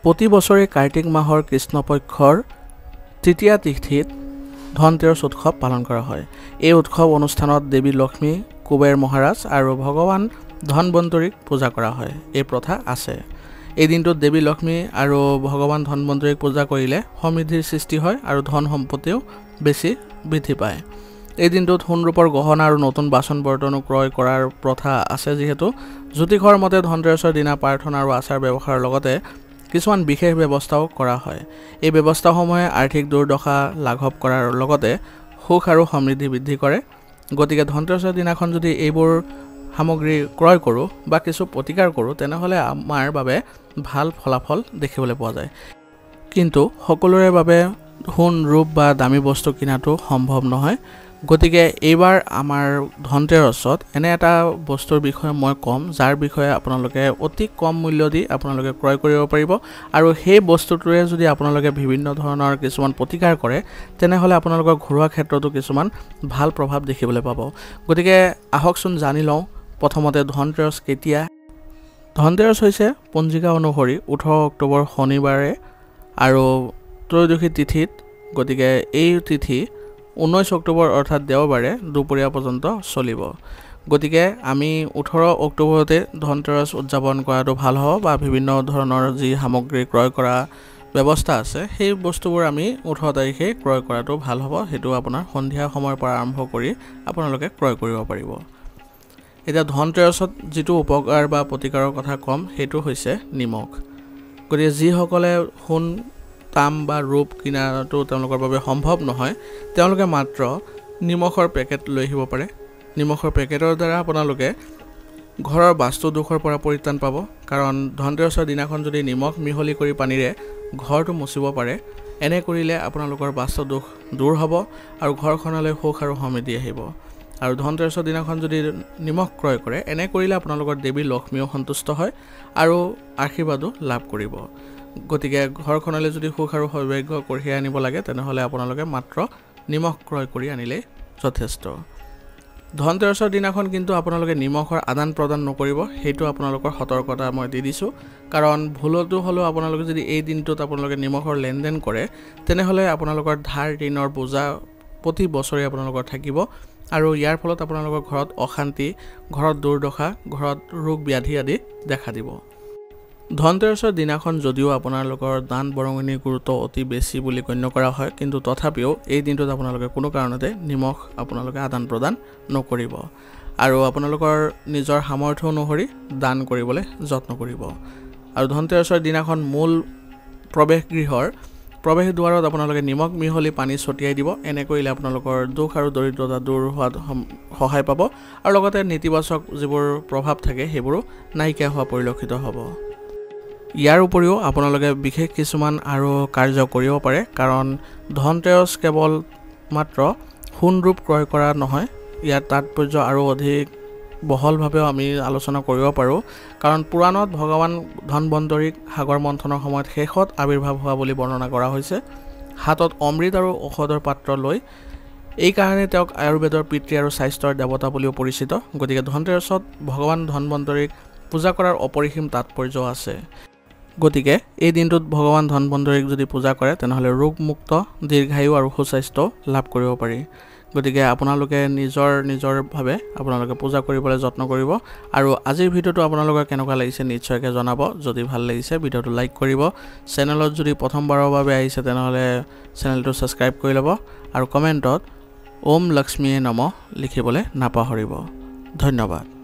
প্ৰতি বছৰে কাৰ্তিক মাহৰ কৃষ্ণপক্ষৰ তৃতীয়া তিথিত ধনতেৰছ উৎসৱ পালন কৰা হয়। এই উৎসৱ অনুষ্ঠানত দেৱী লক্ষ্মী, কুবেৰ মহাৰাজ আৰু ভগৱান ধনৱন্তৰীক পূজা কৰা হয়। এই প্ৰথা আছে। এই দিনটোত দেৱী লক্ষ্মী আৰু ভগৱান ধনৱন্তৰীক পূজা কৰিলে সমৃদ্ধিৰ সৃষ্টি হয় আৰু ধন সম্পত্তিও বেছি বৃদ্ধি পায়। এই দিনটোত সোণৰূপৰ গহনা আৰু নতুন বাচন বৰ্তনো ক্ৰয় কৰাৰ প্ৰথা আছে। যিহেতু জ্যোতিষৰ মতে ধনতেৰছৰ দিনা প্ৰাৰ্থনা আৰু আচাৰ ব্যৱহাৰৰ লগতে কিছুমান বিশেষ ব্যৱস্থাও কৰা হয়। এই ব্যৱস্থাসমূহে আৰ্থিক দুৰ্দশা লাঘৱ কৰাৰ লগতে সুখ আৰু সমৃদ্ধি বৃদ্ধি কৰে। গতিকে ধনতেৰছৰ দিনাখন যদি এইবোৰ সামগ্ৰী ক্ৰয় কৰোঁ বা কিছু প্ৰতিকাৰ কৰোঁ, তেনেহ'লে আমাৰ বাবে ভাল ফলাফল দেখিবলৈ পোৱা যায়। কিন্তু সকলোৰে বাবে সোণ, ৰূপ বা দামী বস্তু কিনাটো সম্ভৱ নহয়। গতিকে এইবাৰ আমাৰ ধনতেৰছত এনে এটা বস্তুৰ বিষয়ে মই ক'ম, যাৰ বিষয়ে আপোনালোকে অতি কম মূল্য দি আপোনালোকে ক্ৰয় কৰিব পাৰিব আৰু সেই বস্তুটোৰে যদি আপোনালোকে বিভিন্ন ধৰণৰ কিছুমান প্ৰতিকাৰ কৰে, তেনেহ'লে আপোনালোকৰ ঘৰুৱা ক্ষেত্ৰতো কিছুমান ভাল প্ৰভাৱ দেখিবলৈ পাব। গতিকে আহকচোন জানি লওঁ প্ৰথমতে ধনতেৰছ কেতিয়া। ধনতেৰছ হৈছে পঞ্জিকা অনুসৰি 18 অক্টোবৰ শনিবাৰে আৰু ত্ৰয়োদশী তিথিত। গতিকে এই তিথি 19 অক্টোবৰ অৰ্থাৎ দেওবাৰে দুপৰীয়া পৰ্যন্ত চলিব। গতিকে আমি 18 অক্টোবৰতে ধনতেৰছ উদযাপন কৰাটো ভাল হ'ব বা বিভিন্ন ধৰণৰ যি সামগ্ৰী ক্ৰয় কৰা ব্যৱস্থা আছে সেই বস্তুবোৰ আমি 18 তাৰিখে ক্ৰয় কৰাটো ভাল হ'ব। সেইটো আপোনাৰ সন্ধিয়া সময়ৰ পৰা আৰম্ভ কৰি আপোনালোকে ক্ৰয় কৰিব পাৰিব। এতিয়া ধনতেৰছত যিটো উপকাৰ বা প্ৰতিকাৰৰ কথা ক'ম সেইটো হৈছে নিমখ। গতিকে যিসকলে সোণ, তাম বা ৰূপ কিনাটো তেওঁলোকৰ বাবে সম্ভৱ নহয়, তেওঁলোকে মাত্ৰ নিমখৰ পেকেট লৈ আহিব পাৰে। নিমখৰ পেকেটৰ দ্বাৰা আপোনালোকে ঘৰৰ বাস্তু দোষৰ পৰা পৰিত্ৰাণ পাব। কাৰণ ধনতেৰছৰ দিনাখন যদি নিমখ মিহলি কৰি পানীৰে ঘৰটো মুচিব পাৰে, এনে কৰিলে আপোনালোকৰ বাস্তু দোষ দূৰ হ'ব আৰু ঘৰখনলৈ সুখ আৰু সমৃদ্ধি আহিব। আৰু ধনতেৰছৰ দিনাখন যদি নিমখ ক্ৰয় কৰে, এনে কৰিলে আপোনালোকৰ দেৱী লক্ষ্মীও সন্তুষ্ট হয় আৰু আশীৰ্বাদো লাভ কৰিব। গতিকে ঘৰখনলৈ যদি সুখ আৰু সৌভাগ্য কঢ়িয়াই আনিব লাগে, তেনেহ'লে আপোনালোকে মাত্ৰ নিমখ ক্ৰয় কৰি আনিলেই যথেষ্ট। ধনতেৰছৰ দিনাখন কিন্তু আপোনালোকে নিমখৰ আদান প্ৰদান নকৰিব, সেইটো আপোনালোকৰ সতৰ্কতা মই দি দিছোঁ। কাৰণ ভুলতো হ'লেও আপোনালোকে যদি এই দিনটোত আপোনালোকে নিমখৰ লেনদেন কৰে, তেনেহ'লে আপোনালোকৰ ধাৰ ঋণৰ বোজা প্ৰতি বছৰে আপোনালোকৰ থাকিব আৰু ইয়াৰ ফলত আপোনালোকৰ ঘৰত অশান্তি, ঘৰত দুৰ্দশা, ঘৰত ৰোগ ব্যাধি আদি দেখা দিব। ধনতেৰছৰ দিনাখন যদিও আপোনালোকৰ দান বৰঙণিৰ গুৰুত্ব অতি বেছি বুলি গণ্য কৰা হয়, কিন্তু তথাপিও এই দিনটোত আপোনালোকে কোনো কাৰণতে নিমখ আপোনালোকে আদান প্ৰদান নকৰিব আৰু আপোনালোকৰ নিজৰ সামৰ্থ্য অনুসৰি দান কৰিবলৈ যত্ন কৰিব। আৰু ধনতেৰছৰ দিনাখন মূল প্ৰৱেশগৃহৰ প্ৰৱেশ দুৱাৰত আপোনালোকে নিমখ মিহলি পানী ছটিয়াই দিব। এনে কৰিলে আপোনালোকৰ দুখ আৰু দৰিদ্ৰতা দূৰ হোৱাত সহায় পাব আৰু লগতে নেতিবাচক যিবোৰ প্ৰভাৱ থাকে সেইবোৰো নাইকিয়া হোৱা পৰিলক্ষিত হ'ব। ইয়াৰ উপৰিও আপোনালোকে বিশেষ কিছুমান আৰু কাৰ্য কৰিব পাৰে। কাৰণ ধনতেৰছ কেৱল মাত্ৰ সোণ ৰূপ ক্ৰয় কৰা নহয়, ইয়াৰ তাৎপৰ্য আৰু অধিক বহলভাৱেও আমি আলোচনা কৰিব পাৰোঁ। কাৰণ পুৰাণত ভগৱান ধনৱন্তৰীক সাগৰ মন্থনৰ সময়ত শেষত আৱিৰ্ভাৱ হোৱা বুলি বৰ্ণনা কৰা হৈছে, হাতত অমৃত আৰু ঔষধৰ পাত্ৰ লৈ। এইকাৰণে তেওঁক আয়ুৰ্বেদৰ পিতৃ আৰু স্বাস্থ্যৰ দেৱতা বুলিও পৰিচিত। গতিকে ধনতেৰছত ভগৱান ধনৱন্তৰীক পূজা কৰাৰ অপৰিসীম তাৎপৰ্য আছে। গতিকে এই দিনটোত ভগৱান ধনৱন্তৰীক যদি পূজা কৰে, তেনেহ'লে ৰোগমুক্ত, দীৰ্ঘায়ু আৰু সুস্বাস্থ্য লাভ কৰিব পাৰি। গতিকে আপোনালোকে নিজৰভাৱে আপোনালোকে পূজা কৰিবলৈ যত্ন কৰিব। আৰু আজিৰ ভিডিঅ'টো আপোনালোকৰ কেনেকুৱা লাগিছে নিশ্চয়কৈ জনাব। যদি ভাল লাগিছে ভিডিঅ'টো লাইক কৰিব। চেনেলত যদি প্ৰথমবাৰৰ বাবে আহিছে তেনেহ'লে চেনেলটো ছাবস্ক্ৰাইব কৰি ল'ব আৰু কমেণ্টত ওম লক্ষ্মীয়ে নমঃ লিখিবলৈ নাপাহৰিব। ধন্যবাদ।